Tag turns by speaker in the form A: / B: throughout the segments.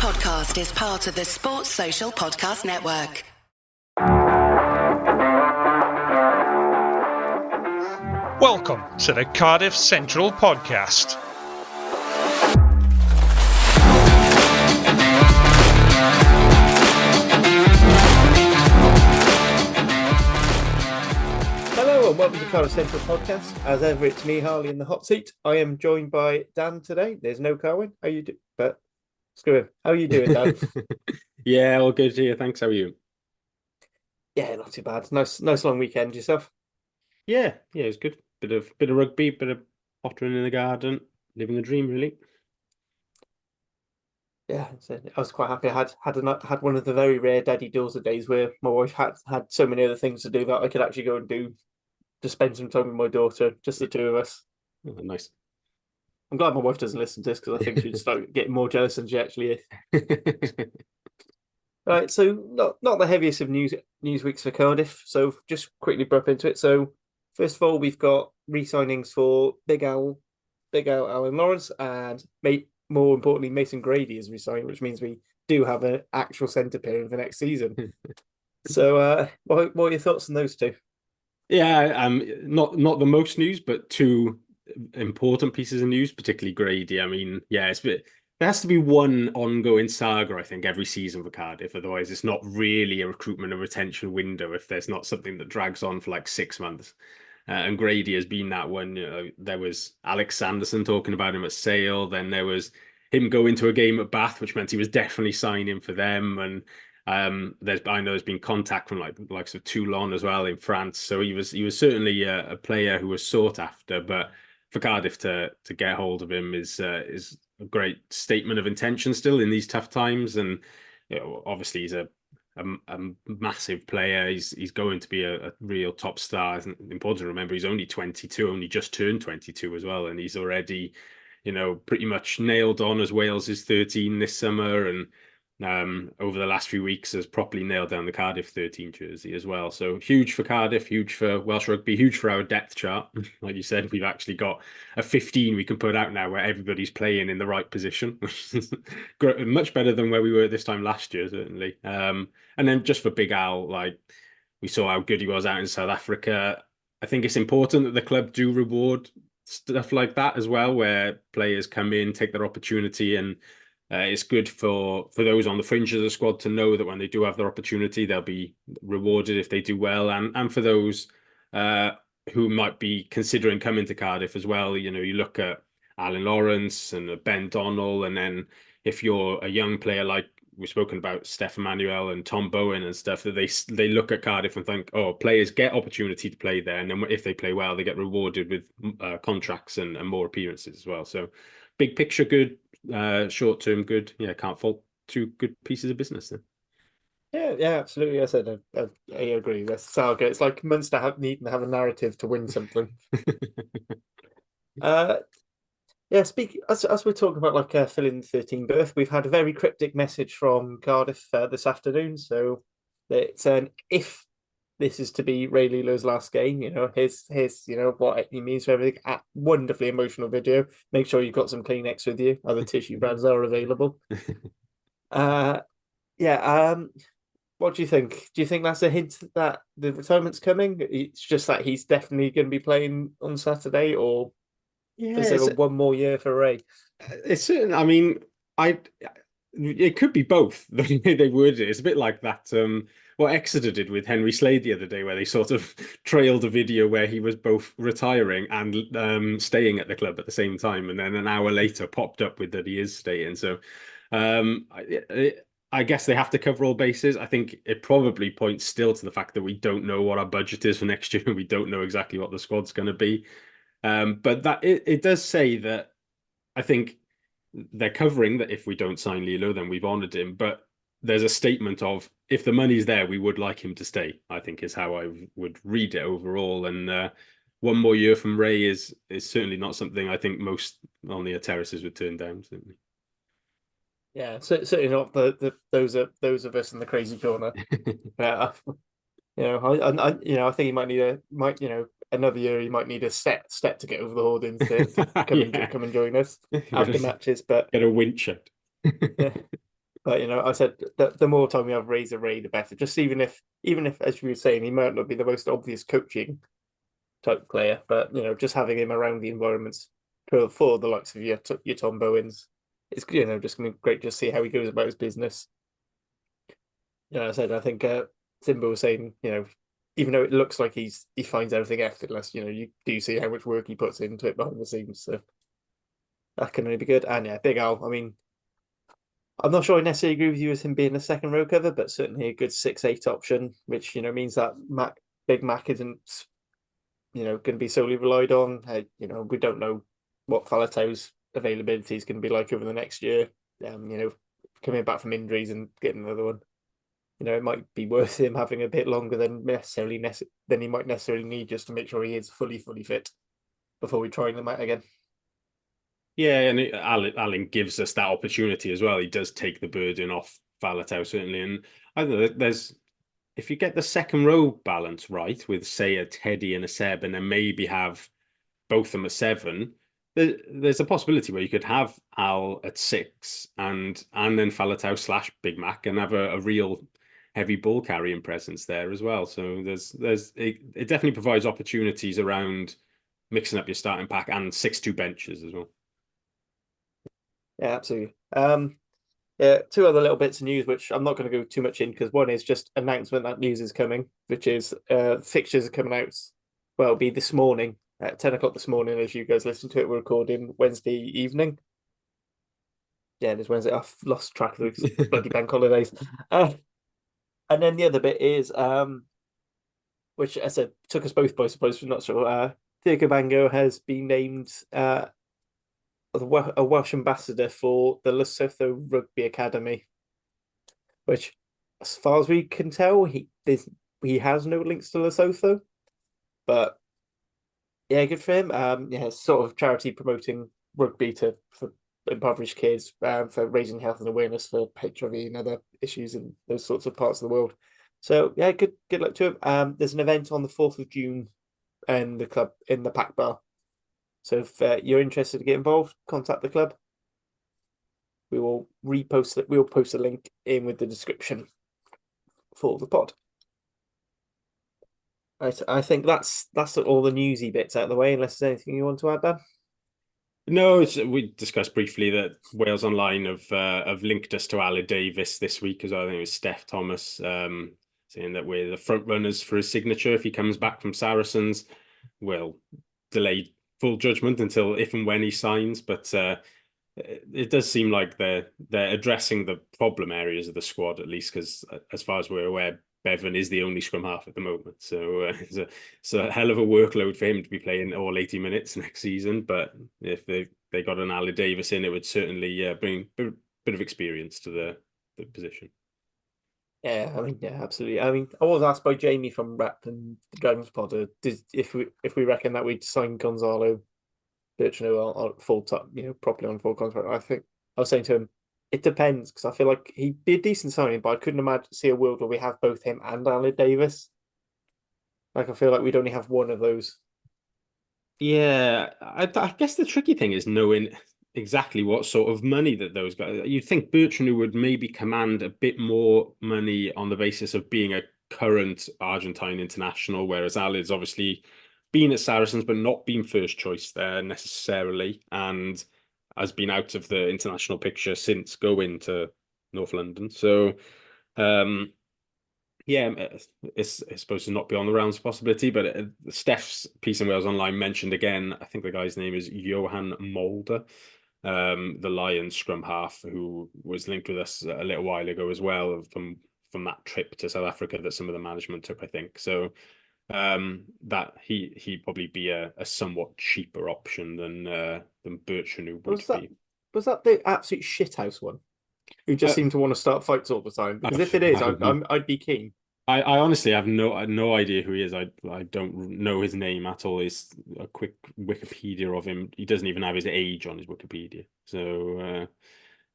A: podcast is part of the Sports Social Podcast Network.
B: Welcome to the Cardiff Central Podcast.
C: Hello and welcome to Cardiff Central Podcast. As ever, it's me, Harley, in the hot seat. I am joined by Dan today. There's no Carwyn. How you do? But screw him. How are you doing, Dan?
D: Yeah, all good here. Thanks. How are you?
C: Yeah, not too bad. Nice long weekend. Yourself?
D: Yeah, it was good. Bit of rugby, bit of pottering in the garden, living the dream, really.
C: Yeah, I was quite happy. I had one of the very rare daddy dozer days where my wife had so many other things to do that I could actually go and do to spend some time with my daughter, just the two of us.
D: Oh, nice.
C: I'm glad my wife doesn't listen to this because I think she'd start getting more jealous than she actually is. Right, so not the heaviest of news weeks for Cardiff. So just quickly bump into it. So first of all, we've got re-signings for Big Al Alan Lawrence, and more importantly, Mason Grady is re-signed, which means we do have an actual centre pairing for next season. So what are your thoughts on those two?
D: Yeah, not the most news, but two important pieces of news, particularly Grady. I mean, yeah, there has to be one ongoing saga, I think, every season for Cardiff. Otherwise, it's not really a recruitment and retention window if there's not something that drags on for like 6 months. And Grady has been that one. You know, there was Alex Sanderson talking about him at Sale. Then there was him going to a game at Bath, which meant he was definitely signing for them. And I know there's been contact from like the likes of Toulon as well in France. So he was certainly a player who was sought after. But for Cardiff to get hold of him is a great statement of intention still in these tough times. And you know, obviously he's a massive player. He's going to be a real top star. It's important to remember he's only 22, only just turned 22 as well, and he's already, you know, pretty much nailed on as Wales is 13 this summer, and over the last few weeks has properly nailed down the Cardiff 13 jersey as well. So huge for Cardiff, huge for Welsh rugby, huge for our depth chart. Like you said, we've actually got a 15 we can put out now where everybody's playing in the right position, which is much better than where we were this time last year, certainly. And then just for Big Al, like we saw how good he was out in South Africa. I think it's important that the club do reward stuff like that as well, where players come in, take their opportunity, and it's good for those on the fringe of the squad to know that when they do have their opportunity, they'll be rewarded if they do well. And for those who might be considering coming to Cardiff as well, you know, you look at Alan Lawrence and Ben Donnell, and then if you're a young player like we've spoken about Stefan Manuel and Tom Bowen and stuff, that they look at Cardiff and think, oh, players get opportunity to play there, and then if they play well, they get rewarded with contracts and more appearances as well. So big picture good, short term good. Yeah, can't fault two good pieces of business then.
C: Yeah, absolutely. I said I agree. That's saga. It's like Munster needing to have a narrative to win something. Yeah, as we're talking about like filling the 13 berth, we've had a very cryptic message from Cardiff this afternoon. So it's if this is to be Ray Lilo's last game, you know, his you know what he means for everything. Wonderfully emotional video. Make sure you've got some Kleenex with you. Other tissue brands are available. What do you think? Do you think that's a hint that the retirement's coming? It's just that he's definitely going to be playing on Saturday, or is there one more year for Ray?
D: It's certain. I mean, it could be both. They would. It's a bit like that. What Exeter did with Henry Slade the other day, where they sort of trailed a video where he was both retiring and staying at the club at the same time, and then an hour later popped up with that he is staying. So I guess they have to cover all bases. I think it probably points still to the fact that we don't know what our budget is for next year. We don't know exactly what the squad's going to be. But that it does say that I think they're covering that if we don't sign Lilo, then we've honoured him. But there's a statement of if the money's there, we would like him to stay, I think is how I would read it overall. And one more year from Ray is certainly not something I think most on the terraces would turn down, certainly.
C: Yeah, certainly not those of us in the crazy corner. Yeah, I think he might need another year. He might need a step to get over the hoardings to come and join us after matches. But
D: get a winch out.
C: Yeah. But I said the more time we have Razor Ray, the better. Just even if, as you were saying, he might not be the most obvious coaching type player, but just having him around the environments for the likes of your Tom Bowens, it's just gonna be great to see how he goes about his business. I said I think Simba was saying, even though it looks like he finds everything effortless, you do see how much work he puts into it behind the scenes. So that can only be good. And yeah, Big Al. I mean, I'm not sure I necessarily agree with you as him being a second row cover, but certainly a good 6'8" option, which means that Big Mac isn't going to be solely relied on. We don't know what Faletau's availability is going to be like over the next year. Coming back from injuries and getting another one. It might be worth him having a bit longer than he might necessarily need, just to make sure he is fully fit before we try them out again.
D: Yeah, and Alan gives us that opportunity as well. He does take the burden off Faletau, certainly. And I don't know, if you get the second row balance right with, say, a Teddy and a Seb, and then maybe have both of them at 7, there's a possibility where you could have Al at 6 and then Faletau / Big Mac and have a real heavy ball carrying presence there as well. So it definitely provides opportunities around mixing up your starting pack and 6-2 benches as well.
C: Yeah, absolutely. Yeah, 2 other little bits of news which I'm not going to go too much in, because one is just announcement that news is coming, which is fixtures are coming out. Well, it'll be this morning at 10 o'clock this morning. As you guys listen to it, we're recording Wednesday evening. Yeah, it is Wednesday. I've lost track of the bloody bank holidays. And then the other bit is, which I said took us both by surprise, we're not sure. Diego Bango has been named a Welsh ambassador for the Lesotho Rugby Academy, which, as far as we can tell, he has no links to Lesotho, but yeah, good for him. Yeah, sort of charity promoting rugby for impoverished kids, for raising health and awareness for HIV and other issues in those sorts of parts of the world. So yeah, good luck to him. There's an event on the 4th of June in the club, in the Pack Bar. So if you're interested to get involved, contact the club. We will repost it. We'll post a link in with the description for the pod. I think that's all the newsy bits out of the way, unless there's anything you want to add, Dan.
D: No, we discussed briefly that Wales Online have linked us to Aled Davies this week as well. I think it was Steph Thomas saying that we're the front runners for his signature if he comes back from Saracens. We'll delay full judgment until if and when he signs, but it does seem like they're addressing the problem areas of the squad, at least, because as far as we're aware, Bevan is the only scrum half at the moment. So it's a hell of a workload for him to be playing all 80 minutes next season. But if they got an Aled Davies in, it would certainly bring a bit of experience to the position.
C: Yeah, I mean, yeah, absolutely. I mean, I was asked by Jamie from Rap and the Dragons Pod if we reckon that we'd sign Gonzalo Birchenough on full time, properly on full contract. I think I was saying to him, it depends, because I feel like he'd be a decent signing, but I couldn't see a world where we have both him and Aled Davies. Like, I feel like we'd only have one of those.
D: Yeah, I guess the tricky thing is knowing exactly what sort of money that those guys. You'd think Birchenough would maybe command a bit more money on the basis of being a current Argentine international, whereas Aled's obviously been at Saracens but not been first choice there necessarily, and has been out of the international picture since going to North London. So, yeah, it's supposed to not be on the rounds possibility, but Steph's piece in Wales Online mentioned again, I think the guy's name is Johan Mulder, the Lions scrum half, who was linked with us a little while ago as well from that trip to South Africa that some of the management took, I think. So that he'd probably be a somewhat cheaper option than Birchenough would be.
C: Was that the absolute shithouse one? Who just seemed to want to start fights all the time? Because if it is, I'd be keen.
D: I honestly have no idea who he is. I don't know his name at all. It's a quick Wikipedia of him. He doesn't even have his age on his Wikipedia. So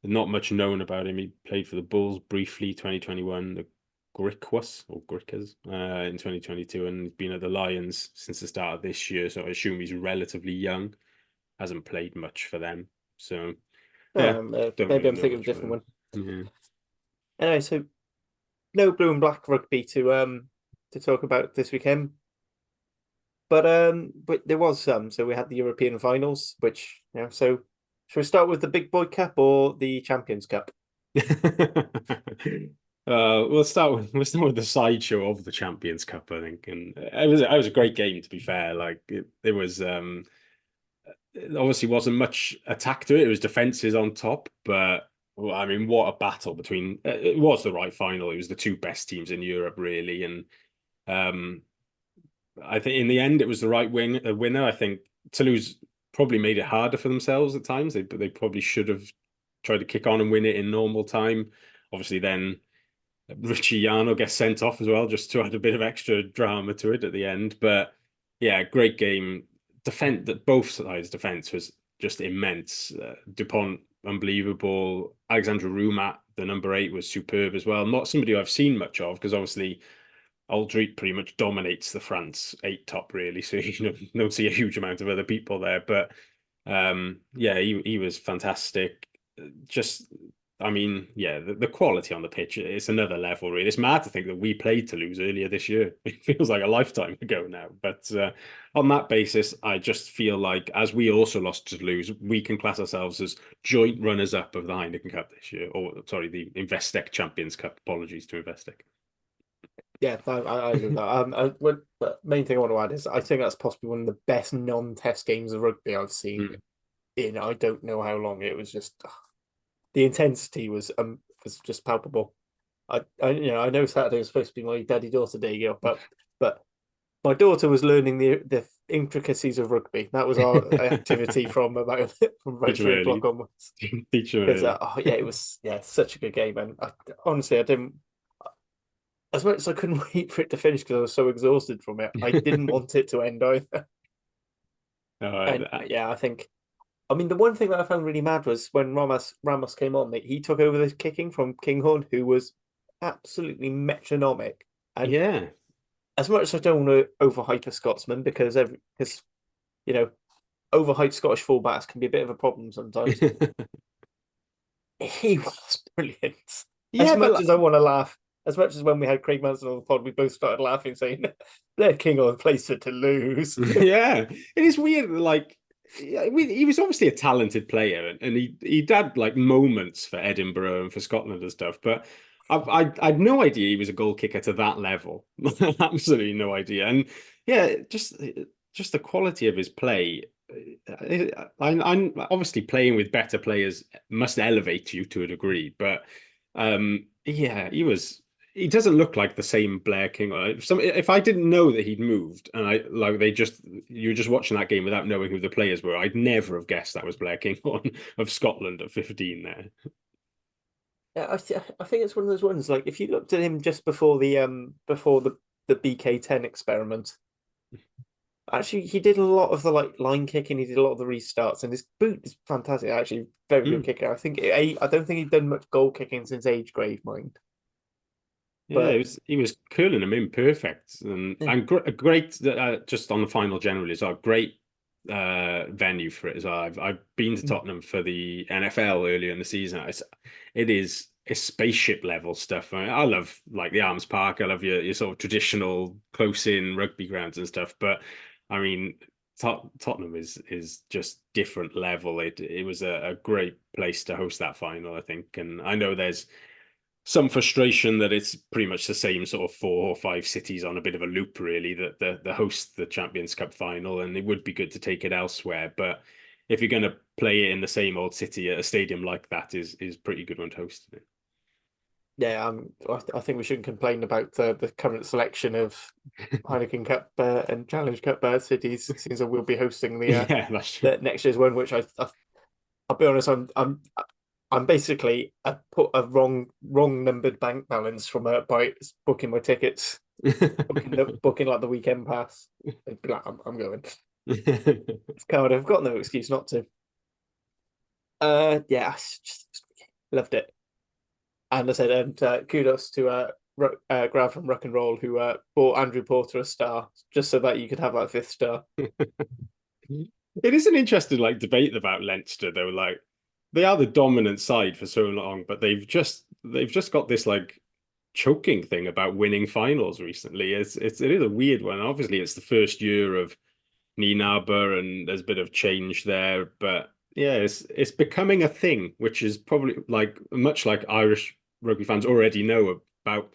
D: not much known about him. He played for the Bulls briefly, 2021, the Griquas in 2022, and he's been at the Lions since the start of this year. So I assume he's relatively young. Hasn't played much for them. So yeah,
C: maybe I'm thinking of a different one.
D: Yeah.
C: Anyway, so no blue and black rugby to talk about this weekend. But there was some. So we had the European finals, which so should we start with the Big Boy Cup or the Champions Cup?
D: We'll start with the sideshow of the Champions Cup, I think, and it was a great game, to be fair. Like it was it obviously wasn't much attack to it. It was defenses on top, but well, I mean, what a battle between it was the right final. It was the two best teams in Europe, really, and um, I think in the end it was the right winner. I think Toulouse probably made it harder for themselves at times. They probably should have tried to kick on and win it in normal time. Obviously, then Richie Yano gets sent off as well, just to add a bit of extra drama to it at the end. But yeah, great game. That both sides' defense was just immense. Dupont, unbelievable. Alexandra Rumat, the number 8, was superb as well. Not somebody I've seen much of, because obviously Aldrit pretty much dominates the France 8 top, really. So you don't see a huge amount of other people there. But yeah, he was fantastic. Just, I mean, yeah, the quality on the pitch, it's another level, really. It's mad to think that we played Toulouse earlier this year. It feels like a lifetime ago now. But on that basis, I just feel like, as we also lost to Toulouse, we can class ourselves as joint runners-up of the Heineken Cup this year. Or, sorry, the Investec Champions Cup. Apologies to Investec.
C: Yeah, I agree with that. The main thing I want to add is I think that's possibly one of the best non-test games of rugby I've seen in I don't know how long. It was just the intensity was just palpable. I know Saturday was supposed to be my daddy-daughter day, but my daughter was learning the intricacies of rugby. That was our activity from about 3 o'clock onwards.
D: Teacher,
C: yeah, it was such a good game, and honestly I didn't. As much as I couldn't wait for it to finish because I was so exhausted from it, I didn't want it to end either. Yeah, I think. I mean, the one thing that I found really mad was when Ramos came on, he took over the kicking from Kinghorn, who was absolutely metronomic. And
D: yeah,
C: as much as I don't want to overhype a Scotsman because overhyped Scottish fullbacks can be a bit of a problem sometimes. He was brilliant. As much as I want to laugh. As much as when we had Craig Manson on the pod, we both started laughing, saying, "They're king of the place to lose."
D: Yeah, it is weird. Like, he was obviously a talented player, and he had like moments for Edinburgh and for Scotland and stuff. But I had no idea he was a goal kicker to that level. Absolutely no idea. And yeah, just the quality of his play. I'm obviously playing with better players must elevate you to a degree, but yeah, he doesn't look like the same Blair King. If I didn't know that he'd moved, and you were just watching that game without knowing who the players were, I'd never have guessed that was Blair King of Scotland at 15 there.
C: Yeah, I think it's one of those ones. Like if you looked at him just before the BK10 experiment, actually he did a lot of the line kicking. He did a lot of the restarts, and his boot is fantastic. Actually, very good kicker. I don't think he'd done much goal kicking since age grade, mind.
D: Yeah, he was curling them in perfect, and great. Just on the final generally as well, great venue for it as well. I've been to Tottenham for the NFL earlier in the season. It's spaceship level stuff. I love like the Arms Park. I love your sort of traditional close in rugby grounds and stuff. But I mean, Tottenham is just different level. It was a great place to host that final, I think, and I know there's some frustration that it's pretty much the same sort of 4 or 5 cities on a bit of a loop, really, that the host the Champions Cup final, and it would be good to take it elsewhere. But if you're going to play it in the same old city, a stadium like that is pretty good one to host it.
C: Yeah, I think we shouldn't complain about the current selection of Heineken Cup and Challenge Cup cities, since we'll be hosting the next year's one, which I'll be honest, I'm basically put a wrong numbered bank balance from by booking my tickets, booking like the weekend pass. Like, I'm going. It's Cardiff. I've got no excuse not to. Yeah, just loved it. And I said, and kudos to Grav from Rock and Roll, who bought Andrew Porter a star just so that you could have that 5th star.
D: It is an interesting debate about Leinster though. Like, they are the dominant side for so long, but they've just they've just got this like choking thing about winning finals recently. It is a weird one. Obviously, it's the first year of Ninaba, and there's a bit of change there, but yeah, it's becoming a thing, which is probably like much like Irish rugby fans already know about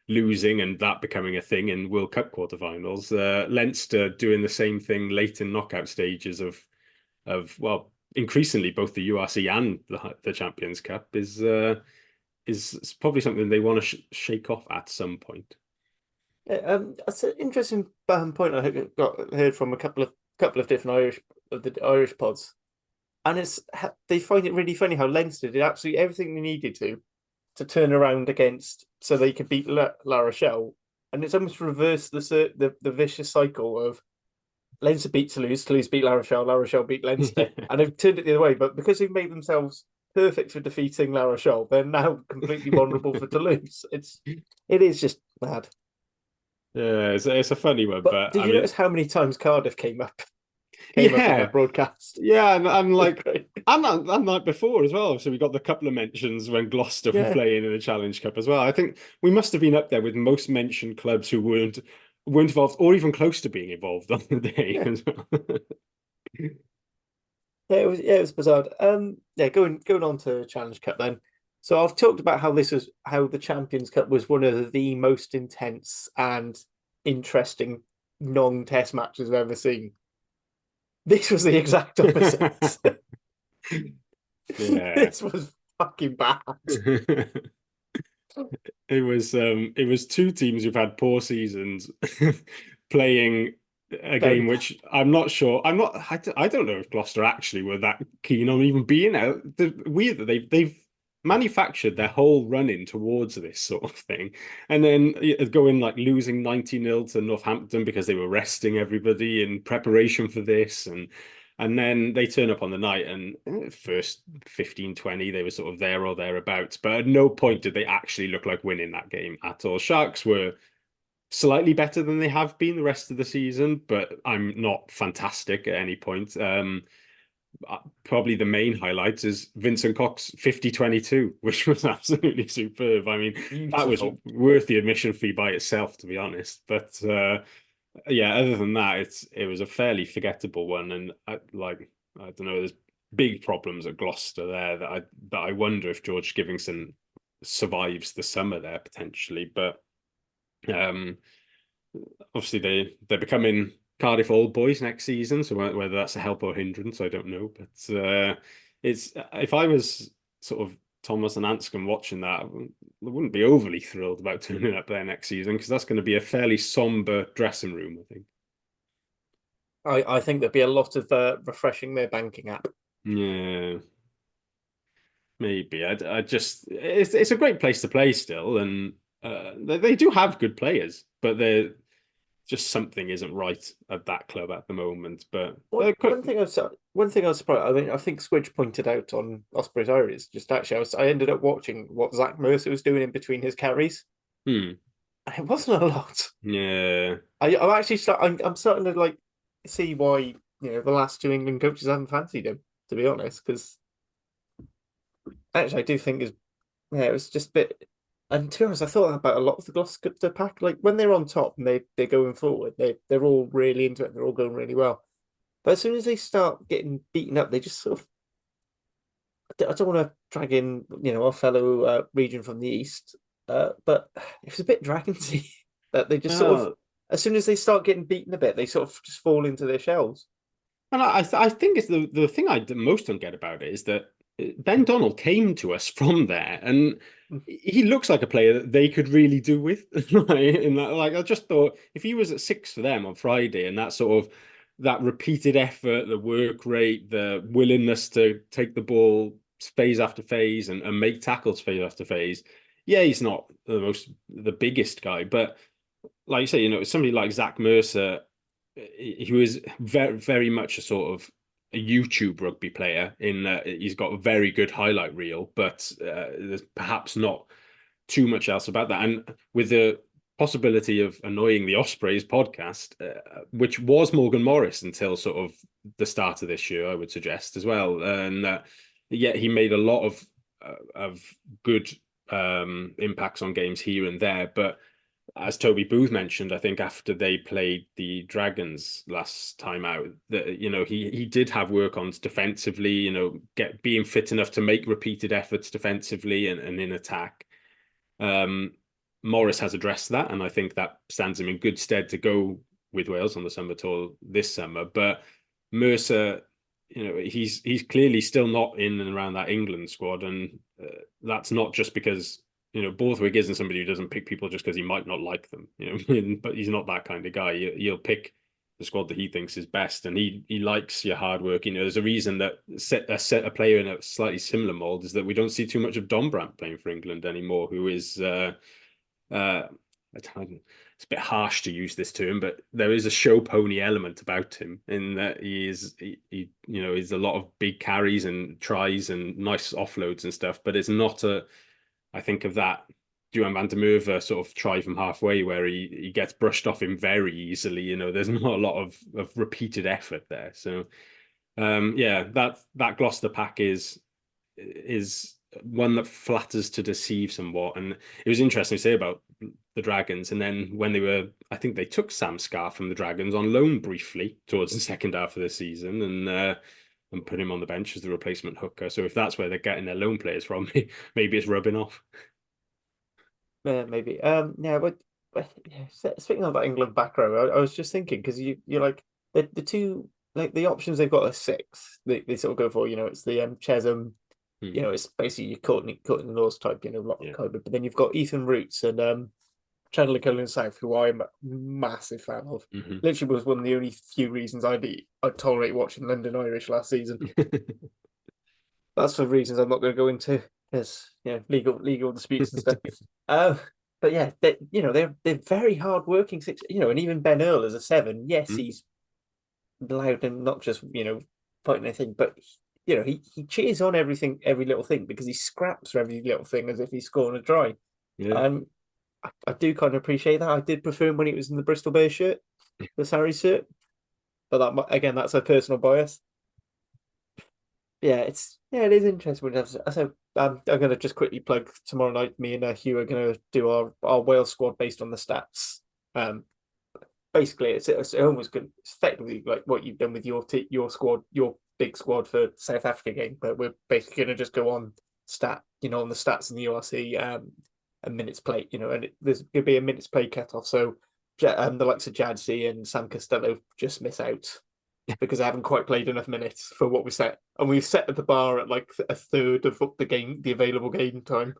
D: losing and that becoming a thing in World Cup quarterfinals. Leinster doing the same thing late in knockout stages of well, increasingly both the URC and the Champions Cup is probably something they want to shake off at some point.
C: That's an interesting point. I heard from a couple of different Irish pods, and they find it really funny how Leinster did absolutely everything they needed to turn around against, so they could beat La Rochelle, and it's almost reversed the vicious cycle of Leinster beat Toulouse beat La Rochelle beat Leinster, and they've turned it the other way. But because they've made themselves perfect for defeating La Rochelle, they're now completely vulnerable for Toulouse. It is just mad.
D: Yeah, it's a funny one, but
C: did you notice how many times Cardiff came up in that broadcast?
D: Yeah, and like and like before as well. So we got the couple of mentions when Gloucester were playing in the Challenge Cup as well. I think we must have been up there with most mentioned clubs who weren't involved or even close to being involved on the day as well.
C: It was bizarre. Going on to Challenge Cup then. So I've talked about how the Champions Cup was one of the most intense and interesting non-test matches I've ever seen. This was the exact opposite. This was fucking bad.
D: It was two teams who've had poor seasons playing a game which I'm not sure. I don't know if Gloucester actually were that keen on even being out. Weird that they've manufactured their whole run-in towards this sort of thing, and then going like losing 90-0 to Northampton because they were resting everybody in preparation for this, and then they turn up on the night, and first 15-20 they were sort of there or thereabouts, but at no point did they actually look like winning that game at all. Sharks were slightly better than they have been the rest of the season, but I'm not fantastic at any point. Probably the main highlight is Vincent Cox 50-22, which was absolutely superb. I mean, beautiful. That was worth the admission fee by itself, to be honest. But yeah, other than that, it was a fairly forgettable one, and I don't know. There's big problems at Gloucester there that I wonder if George Skivingson survives the summer there potentially. But obviously they're becoming Cardiff Old Boys next season, so whether that's a help or hindrance, I don't know. But it's if I was sort of Thomas and Anscombe watching that, I wouldn't be overly thrilled about turning up there next season, because that's going to be a fairly somber dressing room, I think.
C: I think there'd be a lot of refreshing their banking app.
D: Yeah, maybe. I just it's a great place to play still, and they do have good players, but they're just something isn't right at that club at the moment. But
C: one thing I was surprised. I mean, I think Squidge pointed out on Osprey's Irish. Just actually, I ended up watching what Zach Mercer was doing in between his carries.
D: And
C: it wasn't a lot.
D: Yeah,
C: I'm actually I'm starting to like see why the last two England coaches haven't fancied him. To be honest, because actually I do think it was just a bit. And to be honest, I thought about a lot of the Gloucester pack. Like when they're on top and they're going forward, they're all really into it. They're all going really well. But as soon as they start getting beaten up, they just sort of. I don't want to drag in, our fellow region from the east, but it was a bit Dragonsy that they just sort of, as soon as they start getting beaten a bit, they sort of just fall into their shells.
D: And I think it's the thing I most don't get about it is that Ben Donald came to us from there, and he looks like a player that they could really do with. I just thought if he was at 6 for them on Friday, and that sort of that repeated effort, the work rate, the willingness to take the ball phase after phase and make tackles phase after phase. Yeah, he's not the biggest guy, but like you say, somebody like Zach Mercer, he was very, very much a sort of a YouTube rugby player in that he's got a very good highlight reel, but there's perhaps not too much else about that. And with the possibility of annoying the Ospreys podcast, which was Morgan Morris until sort of the start of this year, I would suggest as well. And yet he made a lot of good impacts on games here and there. But as Toby Booth mentioned, I think after they played the Dragons last time out, that he did have work on defensively. Being fit enough to make repeated efforts defensively and in attack. Morris has addressed that, and I think that stands him in good stead to go with Wales on the summer tour this summer. But Mercer, he's clearly still not in and around that England squad, and that's not just because Borthwick isn't somebody who doesn't pick people just because he might not like them, but he's not that kind of guy. He'll pick the squad that he thinks is best, and he likes your hard work. There's a reason that a player in a slightly similar mold is that we don't see too much of Dombrandt playing for England anymore, who is it's a bit harsh to use this term, but there is a show pony element about him in that he's a lot of big carries and tries and nice offloads and stuff, but it's not I think of that Duan van der Merwe sort of try from halfway where he gets brushed off him very easily. There's not a lot of repeated effort there. So that Gloucester pack is one that flatters to deceive somewhat. And it was interesting to say about the Dragons. And then when I think they took Sam Scarr from the Dragons on loan briefly towards the second half of the season and put him on the bench as the replacement hooker. So if that's where they're getting their loan players from, maybe it's rubbing off.
C: Yeah, maybe. But speaking of that England back row, I was just thinking because you're like the two the options they've got are six. They sort of go for it's the Chesham. It's basically your Courtney Laws type, but then you've got Ethan Roots and Chandler Cullen South, who I'm a massive fan of.
D: Mm-hmm.
C: Literally was one of the only few reasons I'd tolerate watching London Irish last season. That's for reasons I'm not going to go into because legal disputes and stuff. But yeah, they're very hard working six. And even Ben Earl as a 7, yes, he's loud and not just fighting anything, but he cheers on every little thing because he scraps for every little thing as if he's scoring a try.
D: Yeah.
C: I do kind of appreciate that. I did prefer him when he was in the Bristol Bears shirt, the Sarri shirt. But that's a personal bias. Yeah, it is interesting. I'm going to just quickly plug tomorrow night. Me and Hugh are going to do our Wales squad based on the stats. Basically, it's almost good. It's effectively like what you've done with your squad, your big squad for South Africa game. But we're basically going to just go on on the stats in the URC. A minutes play, and there's going to be a minutes play cut off. So the likes of Jadzi and Sam Costello just miss out because they haven't quite played enough minutes for what we set. And we've set the bar at like a third of the available game time.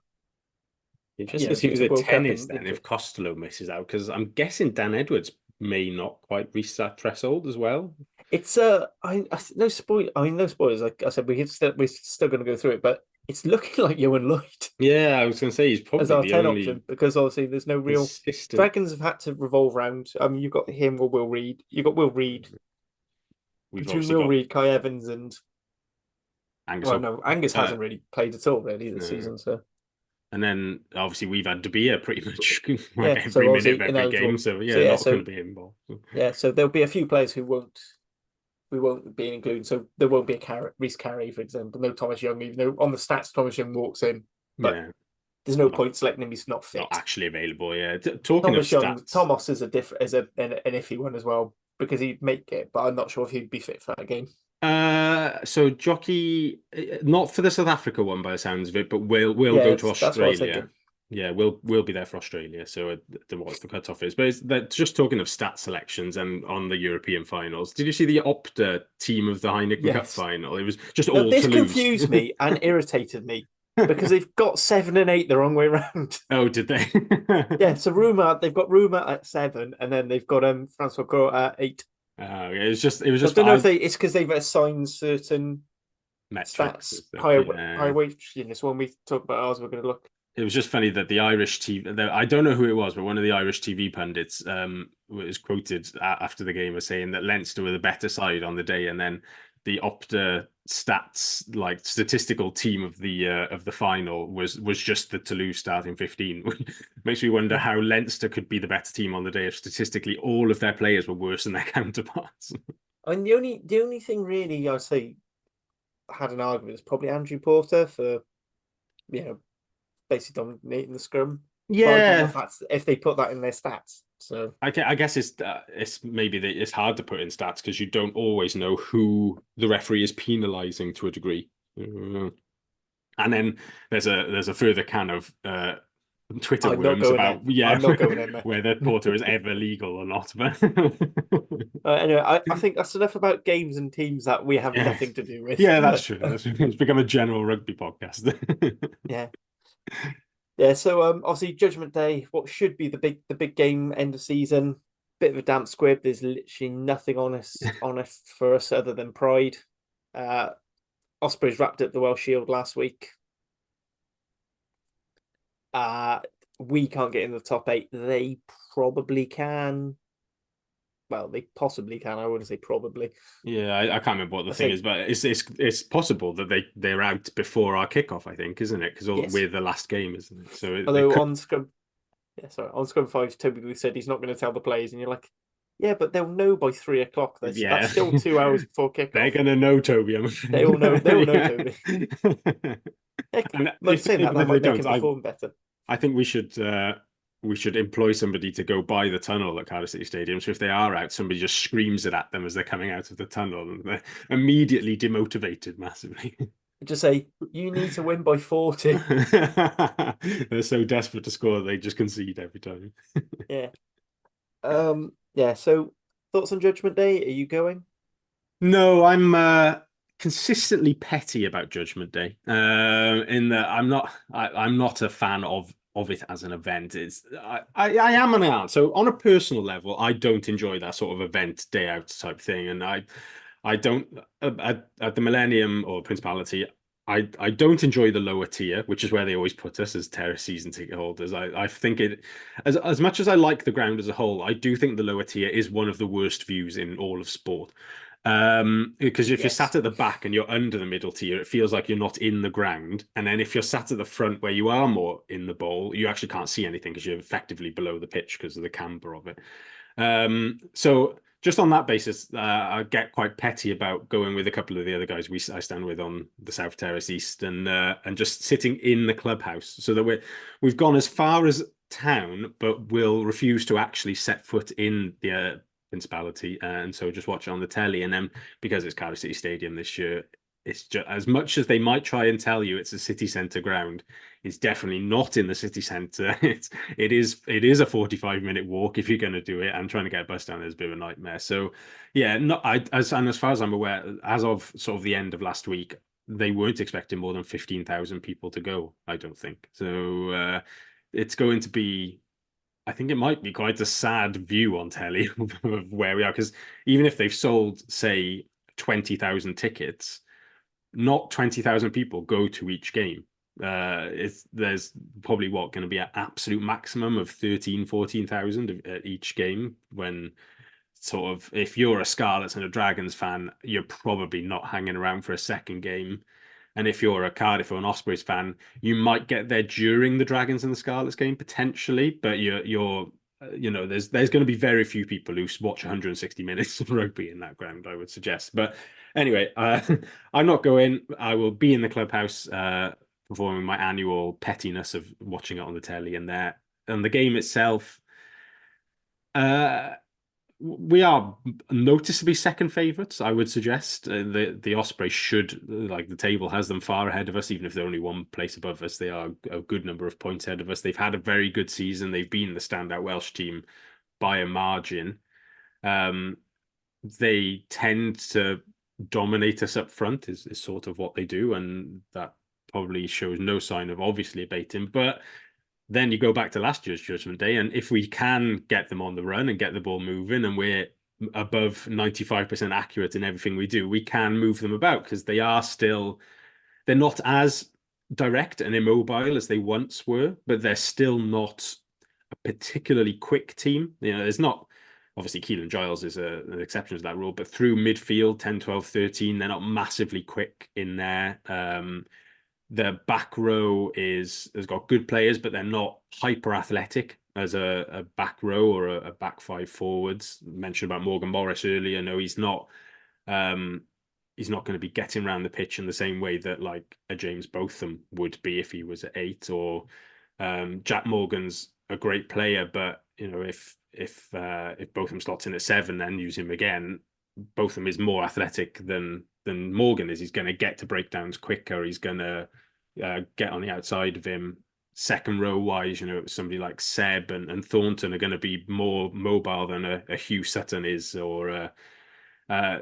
D: Interesting to see who the 10 is then if Costello misses out, because I'm guessing Dan Edwards may not quite reach that threshold as well.
C: It's no spoilers. Like I said, we're still going to go through it, but it's looking like Johan Lloyd.
D: Yeah, I was going to say he's probably
C: as our
D: the
C: 10
D: only
C: option because obviously there's no real
D: consistent.
C: Dragons have had to revolve around. You've got him or Will Reed. You've got Will Reed. Between Will Reed, Kai Evans, and
D: Angus.
C: Angus hasn't really played at all this season. So,
D: and then obviously we've had De Beer pretty much every minute of every game. Not going to be involved.
C: Yeah, so there'll be a few players who won't be included. So there won't be a Reece Carey, for example. No Thomas Young, even though on the stats Thomas Young walks in, but there's no point selecting him. He's not fit.
D: Not actually available. Yeah, talking
C: Thomas
D: of
C: Young,
D: stats,
C: Thomas is an iffy one as well because he'd make it, but I'm not sure if he'd be fit for that game.
D: So Jockey, not for the South Africa one by the sounds of it, but we'll go to Australia. Yeah, we'll be there for Australia. So I don't know what the cutoff is, but they're just talking of stat selections and on the European finals. Did you see the Opta team of the Heineken Cup final? It was just all
C: this
D: to lose.
C: Confused me and irritated me because they've got 7 and 8 the wrong way around.
D: Oh, did they?
C: Yeah, so they've got Ruma at 7, and then they've got Francois Gros at 8.
D: It was just. I
C: don't know if it's because they've assigned certain metrics, higher weight units. When we talk about ours, we're going to look.
D: It was just funny that the Irish TV, I don't know who it was, but one of the Irish TV pundits was quoted after the game as saying that Leinster were the better side on the day, and then the Opta stats, like statistical team of the final was just the Toulouse starting 15. Makes me wonder how Leinster could be the better team on the day if statistically all of their players were worse than their counterparts.
C: And the only thing really I'd say had an argument is probably Andrew Porter for basically dominating the scrum. But I don't know
D: Yeah,
C: if that's if they put that in their stats. So
D: I guess it's maybe it's hard to put in stats because you don't always know who the referee is penalising to a degree. And then there's a further can of Twitter
C: I'm not
D: worms
C: going there.
D: about
C: I'm not going in there.
D: whether Porter is ever legal or not. But
C: Anyway, I think that's enough about games and teams that we have
D: yeah,
C: nothing to do with.
D: yeah, that's true. It's become a general rugby podcast.
C: Yeah. Yeah, so obviously Judgment Day, what should be the big game end of season, bit of a damp squib. There's literally nothing on it for us other than pride. Ospreys wrapped up the Welsh Shield last week. We can't get in the top 8. They probably can. Well, they possibly can. I wouldn't say probably.
D: Yeah, I can't remember what the thing
C: think
D: is, but it's possible that they're out before our kickoff, I think, isn't it? Because
C: yes.
D: we're the last game, isn't it? So it
C: Although
D: could...
C: on Scrum, on Scrum 5, Toby Booth said he's not going to tell the players, and you're like, yeah, but they'll know by 3 o'clock.
D: Yeah.
C: That's still 2 hours before kickoff.
D: They're gonna know, Toby. I'm afraid.
C: They all know. They all know, Toby.
D: And
C: But saying that,
D: even if
C: might
D: they
C: make him
D: don't,
C: perform better.
D: I think we should employ somebody to go by the tunnel at Cardiff City Stadium. So if they are out, somebody just screams it at them as they're coming out of the tunnel, and they're immediately demotivated massively.
C: Just say, you need to win by 40.
D: They're so desperate to score they just concede every time.
C: Yeah. Yeah. So, thoughts on Judgment Day? Are you going?
D: No, I'm consistently petty about Judgment Day. In that I'm not a fan of it as an event. I am and I aren't. So on a personal level, I don't enjoy that sort of event day out type thing, and I don't at the Millennium or Principality. I don't enjoy the lower tier, which is where they always put us as terrace season ticket holders. I think it as much as I like the ground as a whole, I do think the lower tier is one of the worst views in all of sport. Because if you're sat at the back and you're under the middle tier, it feels like you're not in the ground. And then if you're sat at the front where you are more in the bowl, you actually can't see anything because you're effectively below the pitch because of the camber of it. So just on that basis, I get quite petty about going with a couple of the other guys I stand with on the South Terrace East and just sitting in the clubhouse so that we've gone as far as town, but we'll refuse to actually set foot in the Principality, and so just watch it on the telly. And then because it's Cardiff City Stadium this year, it's just as much as they might try and tell you it's a city centre ground, it's definitely not in the city centre. It is a 45-minute walk if you're going to do it, and trying to get a bus down there is a bit of a nightmare. So yeah, as far as I'm aware, as of sort of the end of last week, they weren't expecting more than 15,000 people to go, I don't think. So it's going to be, I think it might be quite a sad view on telly of where we are, because even if they've sold, say, 20,000 tickets, not 20,000 people go to each game. There's probably going to be an absolute maximum of 14,000 at each game, when sort of if you're a Scarlets and a Dragons fan, you're probably not hanging around for a second game. And if you're a Cardiff or an Ospreys fan, you might get there during the Dragons and the Scarlets game potentially, but there's going to be very few people who watch 160 minutes of rugby in that ground, I would suggest. But anyway, I'm not going. I will be in the clubhouse performing my annual pettiness of watching it on the telly, and the game itself. We are noticeably second favourites, I would suggest. The Ospreys should, like, the table has them far ahead of us, even if they're only one place above us. They are a good number of points ahead of us. They've had a very good season. They've been the standout Welsh team by a margin. They tend to dominate us up front, is sort of what they do, and that probably shows no sign of obviously abating. But then you go back to last year's Judgment Day, and if we can get them on the run and get the ball moving, and we're above 95% accurate in everything we do, we can move them about, because they're not as direct and immobile as they once were, but they're still not a particularly quick team. There's not, obviously Keelan Giles is an exception to that rule, but through midfield, 10, 12, 13, they're not massively quick in there. The back row has got good players, but they're not hyper athletic as a back row or a back five forwards. Mentioned about Morgan Morris earlier. No, he's not he's not going to be getting around the pitch in the same way that like a James Botham would be if he was at 8, or Jack Morgan's a great player, but if Botham slots in at 7, then use him again. Botham is more athletic than Morgan is. He's going to get to breakdowns quicker. He's going to get on the outside of him. Second row wise, somebody like Seb and Thornton are going to be more mobile than a Hugh Sutton is, or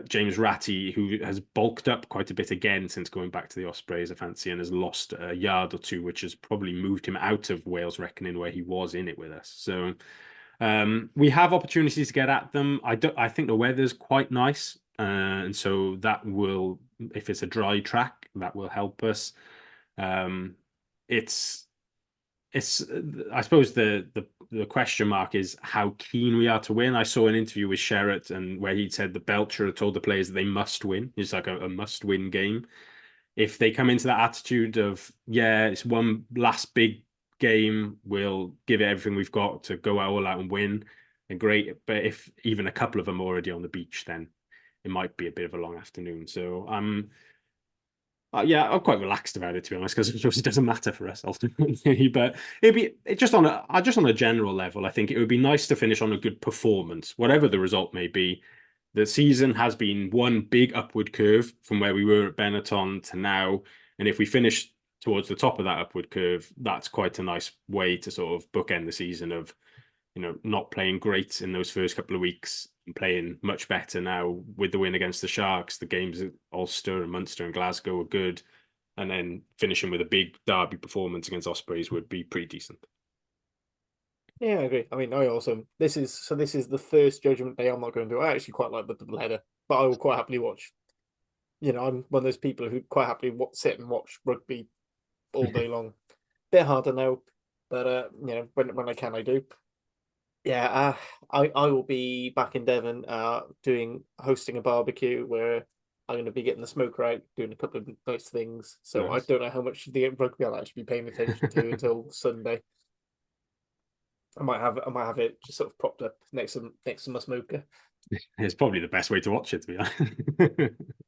D: James Ratty, who has bulked up quite a bit again since going back to the Ospreys, I fancy, and has lost a yard or two, which has probably moved him out of Wales reckoning where he was in it with us. So we have opportunities to get at them. I think the weather's quite nice, and so that will, if it's a dry track, that will help us. It's I suppose the question mark is how keen we are to win. I saw an interview with Sherratt and where he said that Belcher had told the players that they must win. It's like a must-win game. If they come into that attitude of, yeah, it's one last big game, we'll give it everything we've got to go all out and win, and great. But if even a couple of them are already on the beach, then it might be a bit of a long afternoon. So yeah, I'm quite relaxed about it, to be honest, because it doesn't matter for us ultimately. But just on a general level, I think it would be nice to finish on a good performance, whatever the result may be. The season has been one big upward curve from where we were at Benetton to now, and if we finish towards the top of that upward curve, that's quite a nice way to sort of bookend the season of, not playing great in those first couple of weeks and playing much better now with the win against the Sharks. The games at Ulster and Munster and Glasgow were good. And then finishing with a big derby performance against Ospreys would be pretty decent.
C: Yeah, I agree. I mean, this is the first Judgement Day I'm not going to do. I actually quite like the double header, but I will quite happily watch. I'm one of those people who quite happily sit and watch rugby all day long. Bit harder now, but when I can, I do. Yeah, I will be back in Devon, hosting a barbecue where I'm going to be getting the smoker out, doing a couple of nice things. So nice. I don't know how much of the rugby I'll actually be paying attention to until Sunday. I might have it just sort of propped up next to my smoker.
D: It's probably the best way to watch it, to be honest.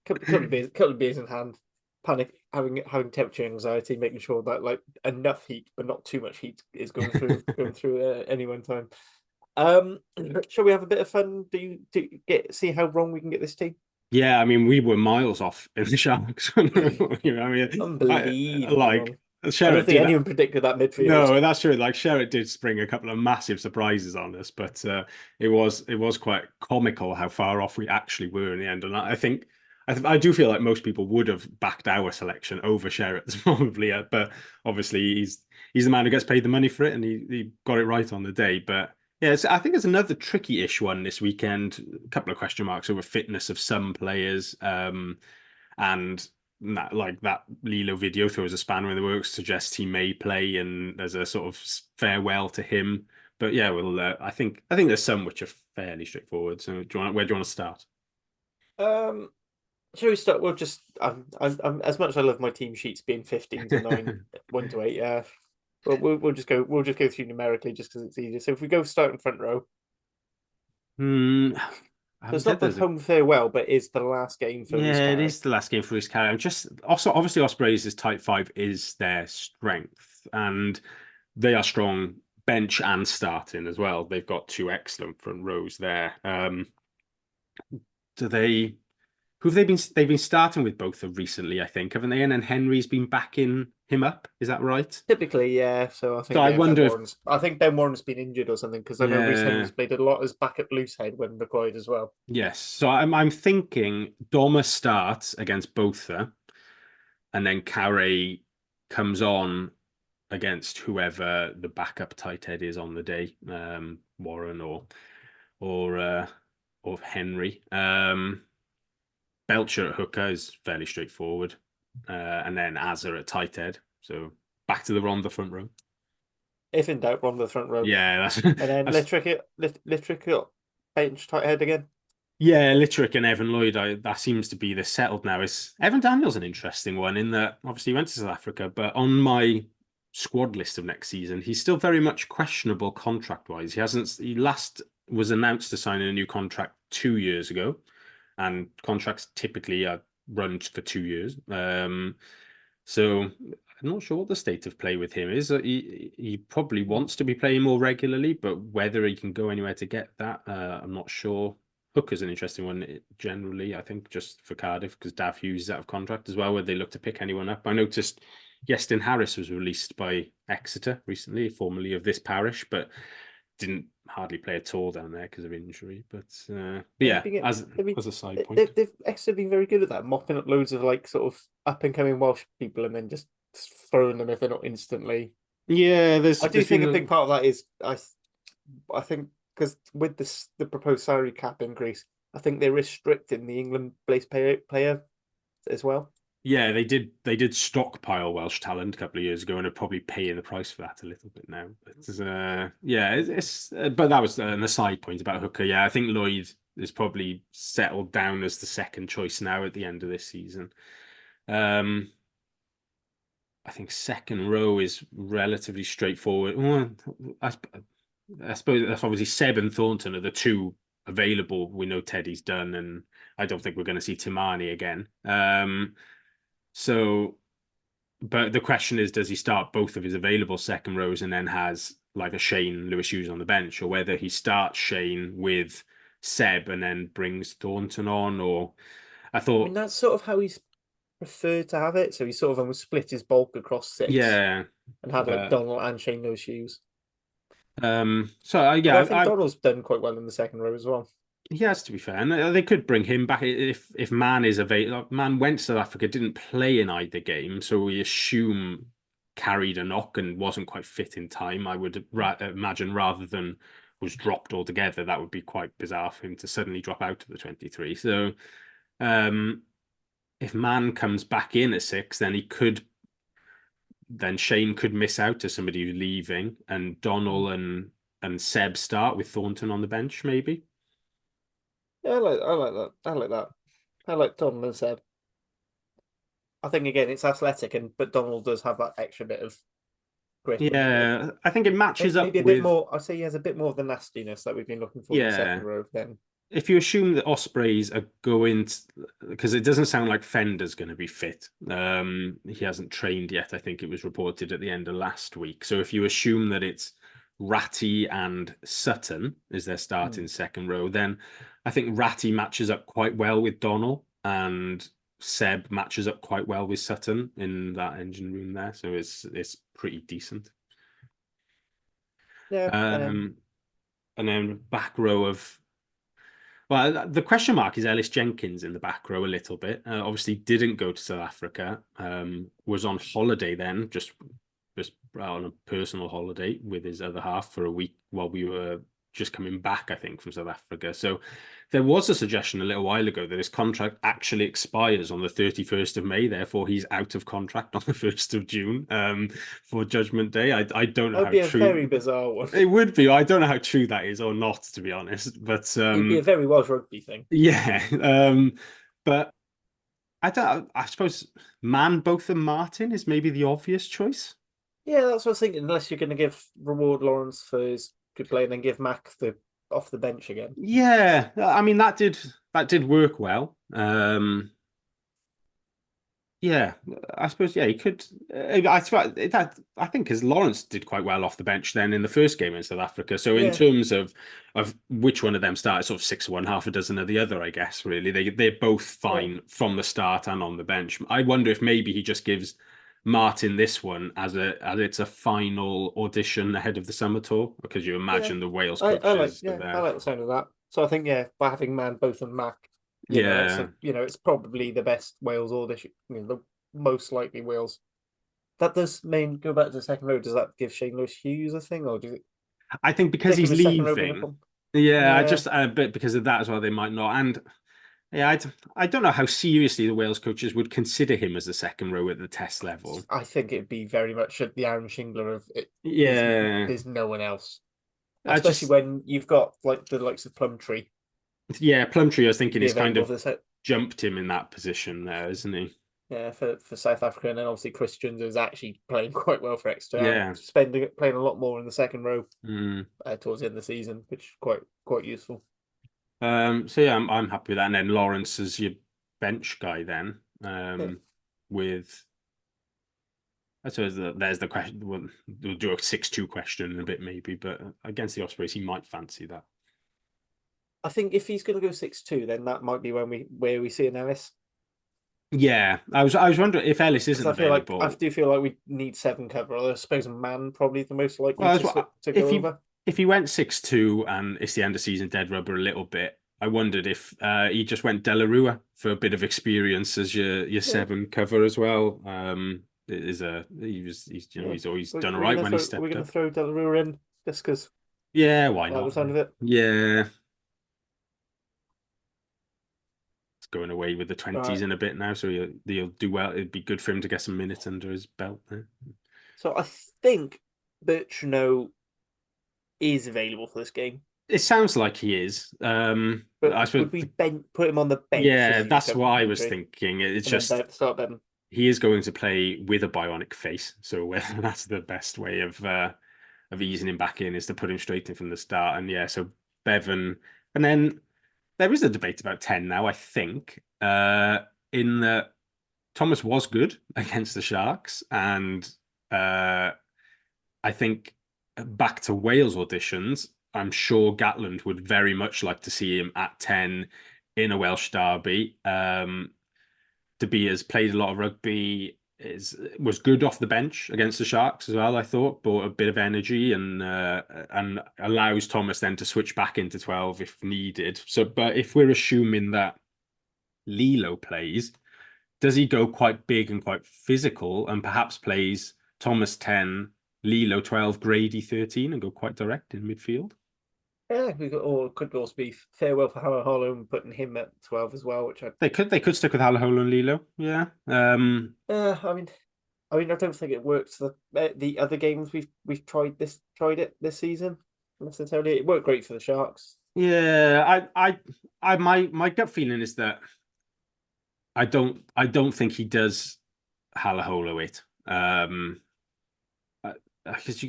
C: couple of beers in hand, panic, having temperature anxiety, making sure that like enough heat but not too much heat is going through any one time. Shall we have a bit of fun? See how wrong we can get this team?
D: Yeah, I mean, we were miles off in the Sharks. Unbelievable.
C: I don't think anyone predicted that midfield.
D: No, that's true. Like Sherratt did spring a couple of massive surprises on us, but it was quite comical how far off we actually were in the end. And I do feel like most people would have backed our selection over Sherratt's probably, but obviously he's the man who gets paid the money for it, and he got it right on the day. But yeah, I think there's another tricky-ish one this weekend. A couple of question marks over fitness of some players, and that Lilo video throws a spanner in the works, suggests he may play, and there's a sort of farewell to him. But yeah, I think there's some which are fairly straightforward. So where do you want to start?
C: Shall we start? We'll just I'm as much as I love my team sheets being 15 to 9, 1 to 8. Yeah. We'll just go through numerically just because it's easier. So if we go start in front row, it's not the home farewell, but it's the last game for Rhys Carry.
D: It is the last game for Rhys Carry. Obviously Ospreys' tight 5 is their strength, and they are strong bench and starting as well. They've got 2 excellent front rows there. Who have they been? They've been starting with both recently, I think, haven't they? And then Henry's been backing him up. Is that right?
C: Typically, yeah. So I think. So I wonder I think Ben Warren's been injured or something, because I know Rhys Henry's played a lot as backup loose head when required as well.
D: Yes. So I'm thinking Doma starts against Botha, and then Carey comes on against whoever the backup tight head is on the day, Warren or Henry. Belcher at hooker is fairly straightforward, and then Azza at tight head. So back to the Ronda front row.
C: If in doubt, Ronda front row.
D: Yeah, that's
C: and then Littrick bench tight head again.
D: Yeah, Littrick and Evan Lloyd. That seems to be the settled now. Evan Daniel's an interesting one in that obviously he went to South Africa, but on my squad list of next season, he's still very much questionable contract wise. He last was announced to sign a new contract 2 years ago. And contracts typically are run for 2 years. So I'm not sure what the state of play with him is. He probably wants to be playing more regularly, but whether he can go anywhere to get that, I'm not sure. Hooker's an interesting one generally, I think, just for Cardiff, because Dav Hughes is out of contract as well, where they look to pick anyone up. I noticed Iestyn Harris was released by Exeter recently, formerly of this parish, but didn't hardly play at all down there because of injury. But yeah, as a side point.
C: They've Exeter been very good at that, mopping up loads of like sort of up and coming Welsh people and then just throwing them if they're not instantly.
D: Yeah,
C: I do think a big part of that is I think because with the proposed salary cap increase, I think they're restricting the England-based player as well.
D: Yeah, they did stockpile Welsh talent a couple of years ago and are probably paying the price for that a little bit now. But but that was an aside point about Hooker. Yeah, I think Lloyd is probably settled down as the second choice now at the end of this season. I think second row is relatively straightforward. Well, I suppose that's obviously Seb and Thornton are the two available. We know Teddy's done, and I don't think we're going to see Timani again. But the question is, does he start both of his available second rows and then has like a Shane Lewis Hughes on the bench, or whether he starts Shane with Seb and then brings Thornton on? Or I mean,
C: that's sort of how he's preferred to have it. So he sort of almost split his bulk across 6.
D: Yeah,
C: and had like Donald and Shane Lewis Hughes.
D: I think
C: Donald's done quite well in the second row as well.
D: He has, to be fair, and they could bring him back if Man is available. Man went to South Africa, didn't play in either game, so we assume carried a knock and wasn't quite fit in time. I would imagine, rather than was dropped altogether, that would be quite bizarre for him to suddenly drop out of the 23. So, if Man comes back in at 6, then Shane could miss out to somebody who's leaving, and Donald and Seb start with Thornton on the bench, maybe.
C: Yeah, I like that. I like Donald and Seb. I think again it's athletic, but Donald does have that extra bit of grip.
D: Yeah, I think it matches up
C: maybe a bit more. I'd say he has a bit more of the nastiness that we've been looking for in the second row. Then,
D: if you assume that Ospreys are going, because it doesn't sound like Fender's going to be fit. He hasn't trained yet. I think it was reported at the end of last week. So if you assume that it's Ratty and Sutton is their starting second row, then I think Ratty matches up quite well with Donald, and Seb matches up quite well with Sutton in that engine room there. So it's pretty decent.
C: Yeah.
D: And then back row of, well, the question mark is Ellis Jenkins in the back row a little bit. Obviously didn't go to South Africa, was on holiday then, just on a personal holiday with his other half for a week while we were just coming back, I think, from South Africa. So there was a suggestion a little while ago that his contract actually expires on the 31st of May. Therefore, he's out of contract on the 1st of June for Judgment Day. I don't know how true. That would be
C: a very bizarre one.
D: It would be. I don't know how true that is or not, to be honest. But
C: it'd be a very Welsh rugby thing.
D: Yeah. But I suppose Man, both and Martin is maybe the obvious choice.
C: Yeah, that's what I was thinking. Unless you're going to reward Lawrence for his good play and then give Mac off the bench again.
D: Yeah, I mean that did work well. Yeah, I suppose. Yeah, he could. I think because Lawrence did quite well off the bench then in the first game in South Africa. So in terms of which one of them started, sort of 6 of one, half a dozen of the other, I guess. Really, they're both fine from the start and on the bench. I wonder if maybe he just gives Martin this one as it's a final audition ahead of the summer tour, because you imagine the Wales coaches.
C: I like the sound of that. So I think by having Man, both and Mac, it's probably the best Wales audition, the most likely Wales. That does mean go back to the second row. Does that give Shane Lewis Hughes a thing, or does it?
D: I think because he's leaving. I just a bit because of that as well. They might not, and. Yeah, I don't know how seriously the Wales coaches would consider him as a second row at the test level.
C: I think it'd be very much the Aaron Shingler of it.
D: Yeah.
C: There's no one else. Especially when you've got like the likes of Plumtree.
D: Yeah, Plumtree, I was thinking, he's kind of jumped him in that position there, isn't he?
C: Yeah, for South Africa. And then obviously Christians is actually playing quite well for Exeter.
D: Yeah.
C: Playing a lot more in the second row towards the end of the season, which is quite useful.
D: So yeah, I'm happy with that. And then Lawrence as your bench guy then. With I suppose there's the question. We'll do a 6-2 question in a bit maybe, but against the Ospreys, he might fancy that.
C: I think if he's going to go 6-2, then that might be where we see an Ellis.
D: Yeah, I was wondering if Ellis isn't available.
C: I do feel like we need 7 cover. I suppose Man probably the most likely to go over.
D: If he went 6-2 and it's the end of season dead rubber a little bit, I wondered if he just went De La Rua for a bit of experience as your 7 cover as well. He's always done all right when he stepped up.
C: We're going to throw De La Rua in just because.
D: Yeah, why not?
C: The sound of it.
D: Yeah. Going away with the 20s in a bit now, so he'll do well. It'd be good for him to get some minutes under his belt there.
C: So I think Bertrand is available for this game.
D: It sounds like he is.
C: But I suppose would we put him on the bench?
D: Yeah, that's what I was thinking. It's just
C: start Ben.
D: He is going to play with a bionic face, so that's the best way of easing him back in is to put him straight in from the start. And yeah, so Bevan, and then. There is a debate about 10 now, I think, in that Thomas was good against the Sharks. And I think back to Wales auditions, I'm sure Gatland would very much like to see him at 10 in a Welsh derby. De Beers played a lot of rugby, was good off the bench against the Sharks as well, I thought, brought a bit of energy and allows Thomas then to switch back into 12 if needed. So, but if we're assuming that Lilo plays, does he go quite big and quite physical and perhaps plays Thomas 10, Lilo 12, Grady 13 and go quite direct in midfield?
C: Yeah, or could also be farewell for Halaholo and putting him at 12 as well, which
D: they could stick with Halaholo and Lilo, yeah.
C: I mean, I don't think it works. The other games we've tried it this season necessarily. It worked great for the Sharks.
D: Yeah, my gut feeling is that I don't think he does Halaholo it. Because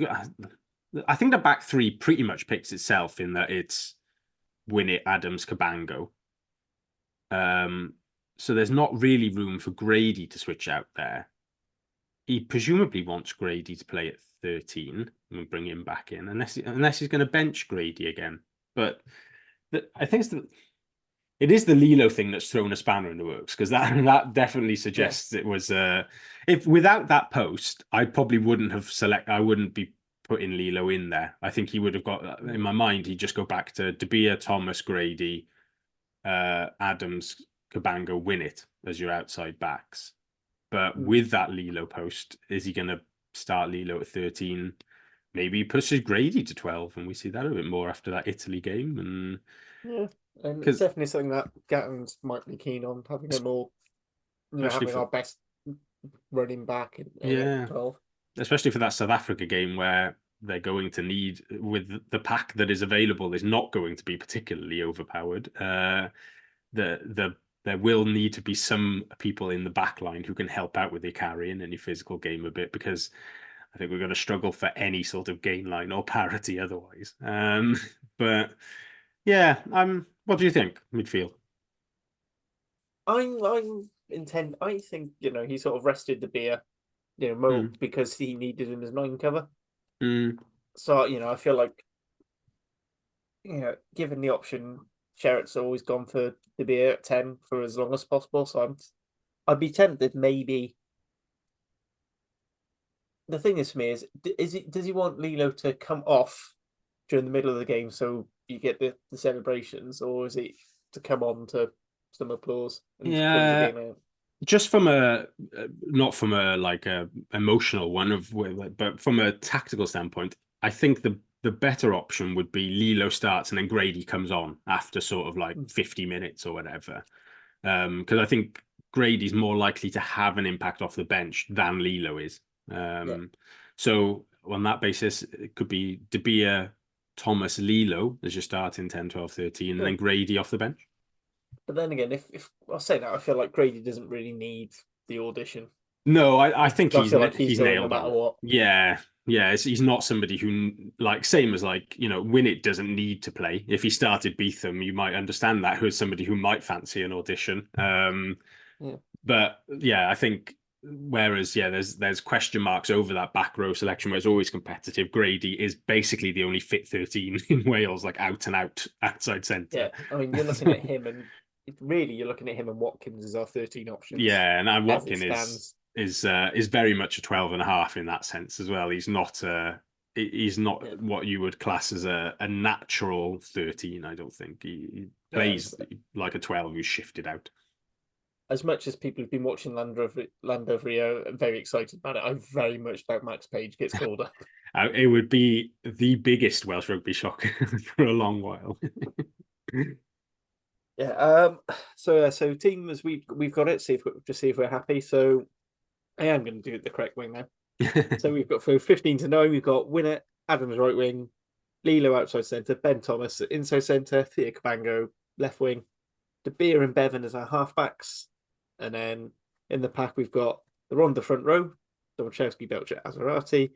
D: I think the back three pretty much picks itself in that it's Winnett, Adams, Cabango. So there's not really room for Grady to switch out there. He presumably wants Grady to play at 13 and bring him back in, unless he's going to bench Grady again. But I think it is the Lilo thing that's thrown a spanner in the works, because that definitely suggests it was if without that post, I probably wouldn't have I wouldn't be putting Lilo in there. I think he would have got, in my mind, he'd just go back to De Beer, Thomas, Grady, Adams, Cabango, Winnett as your outside backs. But with that Lilo post, is he going to start Lilo at 13? Maybe he pushes Grady to 12, and we see that a bit more after that Italy game. And
C: and it's definitely something that Gatland might be keen on, having a more, having our best running back in 12. Especially
D: for that South Africa game where they're going to need, with the pack that is available, is not going to be particularly overpowered. There will need to be some people in the back line who can help out with the carry in any physical game a bit, because I think we're going to struggle for any sort of gain line or parity otherwise. But yeah, what do you think, midfield?
C: I think, he sort of rested De Beer, more because he needed him as 9 cover. So, I feel like, given the option, Sherritt's always gone for De Beer at 10 for as long as possible. So I'd be tempted maybe. The thing is for me does he want Lilo to come off during the middle of the game so you get the celebrations, or is it to come on to some applause and close the game out?
D: Just from not from a emotional one but from a tactical standpoint, I think the better option would be Lilo starts and then Grady comes on after sort of 50 minutes or whatever. Because I think Grady's more likely to have an impact off the bench than Lilo is. So on that basis, it could be De Beer, Thomas, Lilo as your starting 10, 12, 13, and then Grady off the bench.
C: But then again, if I'll say that, I feel like Grady doesn't really need the audition.
D: No, I think
C: I feel like
D: he's
C: going no
D: nailed
C: matter
D: on.
C: what.
D: Yeah, yeah. He's not somebody who like same as like Winnett doesn't need to play. If he started Beetham, you might understand that. Who's somebody who might fancy an audition.
C: Yeah.
D: But yeah, I think whereas there's question marks over that back row selection where it's always competitive. Grady is basically the only fit 13 in Wales, like out and out outside centre.
C: Yeah, I mean you're looking at him and really you're looking at him and Watkins as our 13 options.
D: Yeah, and Watkins
C: stands.
D: is very much a 12 and a half in that sense as well. He's not what you would class as a natural 13. I don't think he plays like a 12 who's shifted out.
C: As much as people have been watching Landover are very excited about it, I very much doubt Max Page gets called up.
D: It would be the biggest Welsh rugby shock for a long while.
C: Yeah. So team as we've got it. See if we're happy. So I am going to do it the correct wing now. So we've got for 15 to 9. We've got Winner, Adams right wing, Lilo outside centre, Ben Thomas at inside centre, Thea Cabango left wing, De Beer and Bevan as our halfbacks, and then in the pack we've got the Ronda front row, Domachowski, Belcher, Azarati,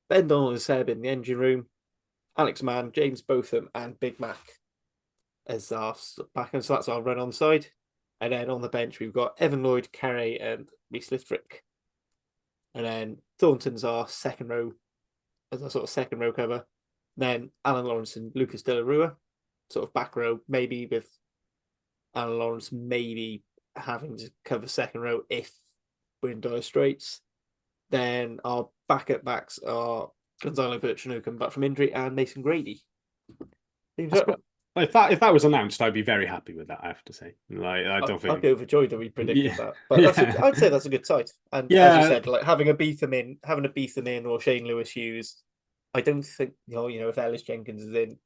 C: Ben Donald and Seb in the engine room, Alex Mann, James Botham, and Big Mac as our back, and so that's our run on side. And then on the bench we've got Evan Lloyd, Carey, and Reese Lithrick. And then Thornton's our second row as our sort of second row cover. Then Alan Lawrence and Lucas De La Rua, sort of back row, maybe with Alan Lawrence maybe having to cover second row if we're in dire straits. Then our backup backs are Gonzalo Bertrand, who come back from injury, and Mason Grady.
D: If that was announced, I'd be very happy with that. I have to say, like
C: I'd be overjoyed that we predicted that. But I'd say that's a good side. And as you said, like having a Beetham in, or Shane Lewis Hughes, I don't think if Ellis Jenkins is in,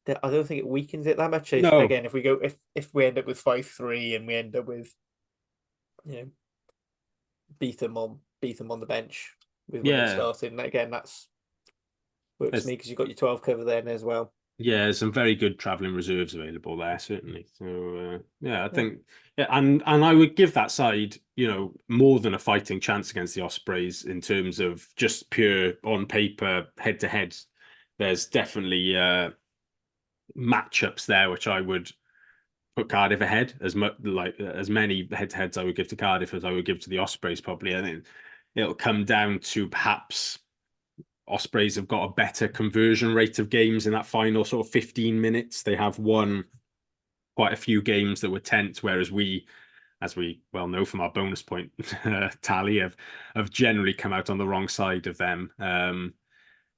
C: I don't think it weakens it that much. Again, if we end up with 5-3 and we end up with Beetham on the bench with Winner starting, again that's works for me because you've got your 12 cover there as well.
D: Yeah, there's some very good travelling reserves available there, certainly. So I think, and I would give that side, more than a fighting chance against the Ospreys in terms of just pure on paper head to head. There's definitely matchups there which I would put Cardiff ahead as many head to heads I would give to Cardiff as I would give to the Ospreys. Probably, I think it'll come down to perhaps Ospreys have got a better conversion rate of games in that final sort of 15 minutes. They have won quite a few games that were tense, whereas we, as we well know from our bonus point tally, have generally come out on the wrong side of them.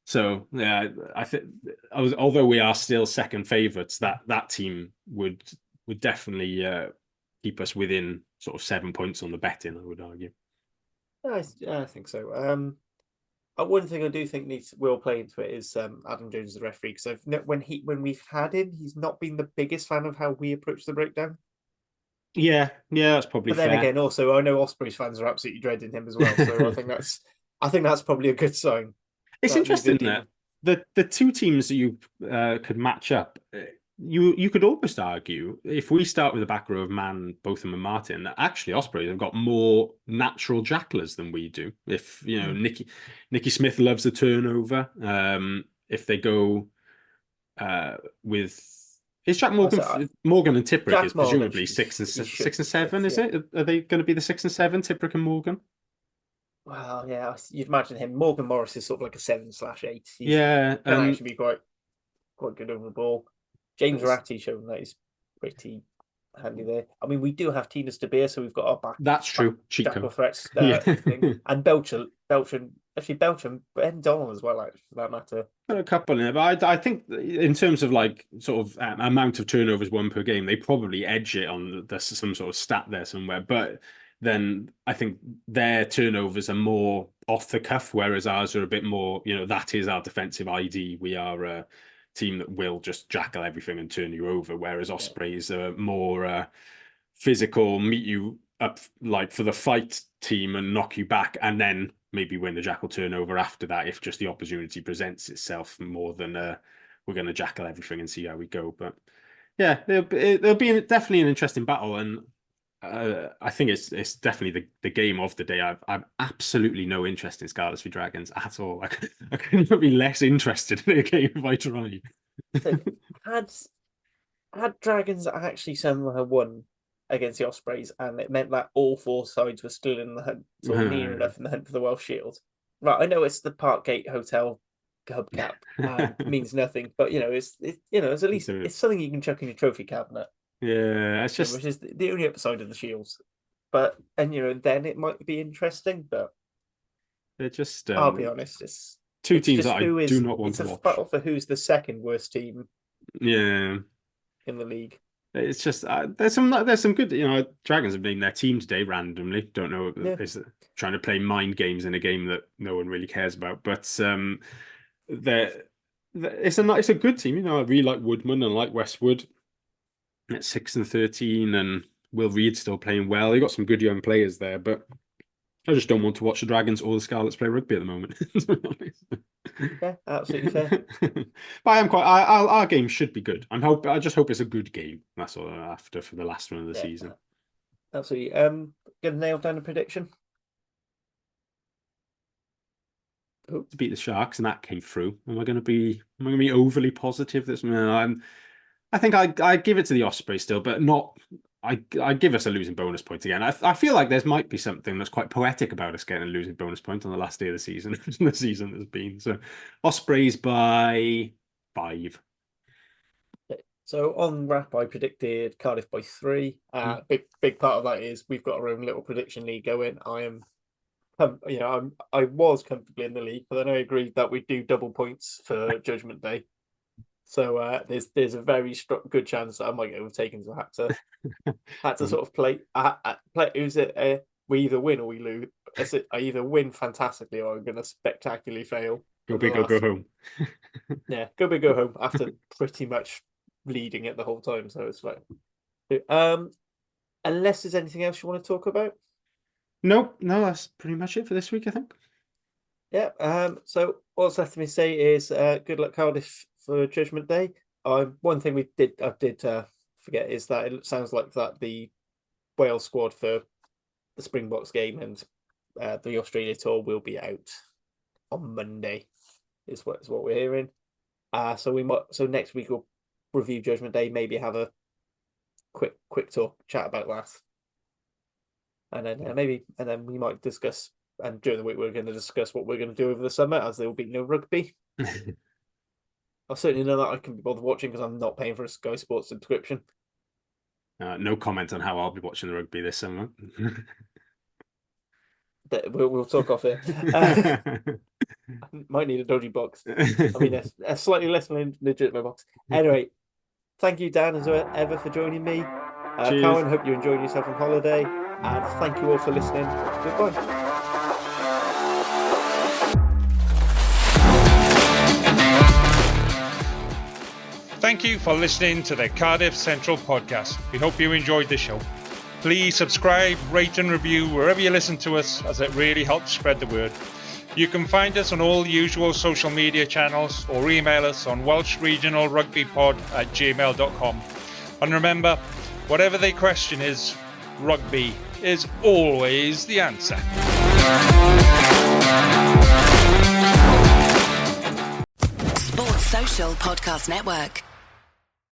D: So yeah, I think although we are still second favourites, that team would definitely keep us within sort of 7 points on the betting, I would argue.
C: I think so. One thing I do think will play into it is Adam Jones as the referee, because when we've had him, he's not been the biggest fan of how we approach the breakdown.
D: Yeah, that's probably.
C: But then
D: fair.
C: again, also I know Ospreys fans are absolutely dreading him as well, so I think that's probably a good sign.
D: It's interesting that the two teams that you could match up. You could almost argue if we start with a back row of Mann, Botham, and Martin, that actually Ospreys have got more natural jacklers than we do. If Nicky Smith loves the turnover. If they go with Jack Morgan and Tipperick Jack is presumably 6 and 7, is it? Are they going to be the 6 and 7, Tipperick and Morgan?
C: Well, yeah, you'd imagine him. Morgan Morris is sort of like a 7/8.
D: Can
C: actually be quite good over the ball. James Ratty showing that he's pretty handy there. I mean, we do have Tinas De Beer, so we've got our back.
D: That's true. Chico
C: threats thing. And Belcher, Ben Donald as well, actually, for that matter.
D: Got a couple in there, but I think in terms of like sort of amount of turnovers won per game, they probably edge it on some sort of stat there somewhere. But then I think their turnovers are more off the cuff, whereas ours are a bit more. That is our defensive ID. We are team that will just jackal everything and turn you over, whereas Ospreys are more physical, meet you up like for the fight team and knock you back, and then maybe win the jackal turnover after that if just the opportunity presents itself, more than we're going to jackal everything and see how we go. But yeah, there'll be definitely an interesting battle, and I think it's definitely the game of the day. I've absolutely no interest in Scarlets v Dragons at all. I couldn't be less interested in a game if I tried.
C: So had Dragons actually somehow won against the Ospreys, and it meant that all four sides were still in the hunt, sort of near enough in the hunt for the Welsh Shield. Right, I know it's the Parkgate Hotel hubcap and means nothing, but it's at least it's something you can chuck in your trophy cabinet.
D: Yeah, it's just
C: which is the only upside of the Shields. But then it might be interesting, but
D: they're just
C: I'll be honest, it's
D: two teams that I do not want to watch.
C: It's a battle for who's the second worst team.
D: Yeah,
C: in the league.
D: It's just there's some good, Dragons have named their team today randomly. Don't know, is trying to play mind games in a game that no one really cares about. But it's a good team. I really like Woodman and like Westwood at 6 and 13, and Will Reed still playing well. They got some good young players there, but I just don't want to watch the Dragons or the Scarlets play rugby at the moment. To be honest.
C: Yeah, absolutely fair.
D: But I am our game should be good. I just hope it's a good game. That's all I'm after for the last one of the season.
C: Absolutely. Gonna nail down a prediction.
D: To beat the Sharks, and that came through. Am I going to be overly positive? I think I give it to the Ospreys still, but not. I give us a losing bonus point again. I feel like there might be something that's quite poetic about us getting a losing bonus point on the last day of the season, the season has been. So Ospreys by 5.
C: So on wrap, I predicted Cardiff by 3. Big part of that is we've got our own little prediction league going. I was comfortably in the league, but then I agreed that we'd do double points for Judgement Day. So there's a very good chance that I might get overtaken. So I had to sort of play. Who's it? We either win or we lose. I either win fantastically or I'm going to spectacularly fail.
D: Go big or go home.
C: Yeah, go big, go home. After pretty much leading it the whole time, so it's like. Unless there's anything else you want to talk about.
D: No, that's pretty much it for this week, I think.
C: Yeah. So what's left to me say is good luck Cardiff for Judgement Day. One thing I did forget is that it sounds like that the Wales squad for the Springboks game and the Australia tour will be out on Monday. Is what we're hearing. So next week we'll review Judgement Day. Maybe have a quick talk chat about that, and then we might discuss. And during the week, we're going to discuss what we're going to do over the summer, as there will be no rugby. I certainly know that I can be bothered watching because I'm not paying for a Sky Sports subscription.
D: No comment on how I'll be watching the rugby this summer.
C: We'll talk off it. Might need a dodgy box. I mean, a slightly less legitimate box. Anyway, thank you, Dan, as ever, for joining me. Cowan, hope you enjoyed yourself on holiday. And thank you all for listening. Goodbye.
B: Thank you for listening to the Cardiff Central podcast. We hope you enjoyed the show. Please subscribe, rate and review wherever you listen to us, as it really helps spread the word. You can find us on all the usual social media channels or email us on welshregionalrugbypod@gmail.com. And remember, whatever the question is, rugby is always the answer.
A: Sports Social Podcast Network.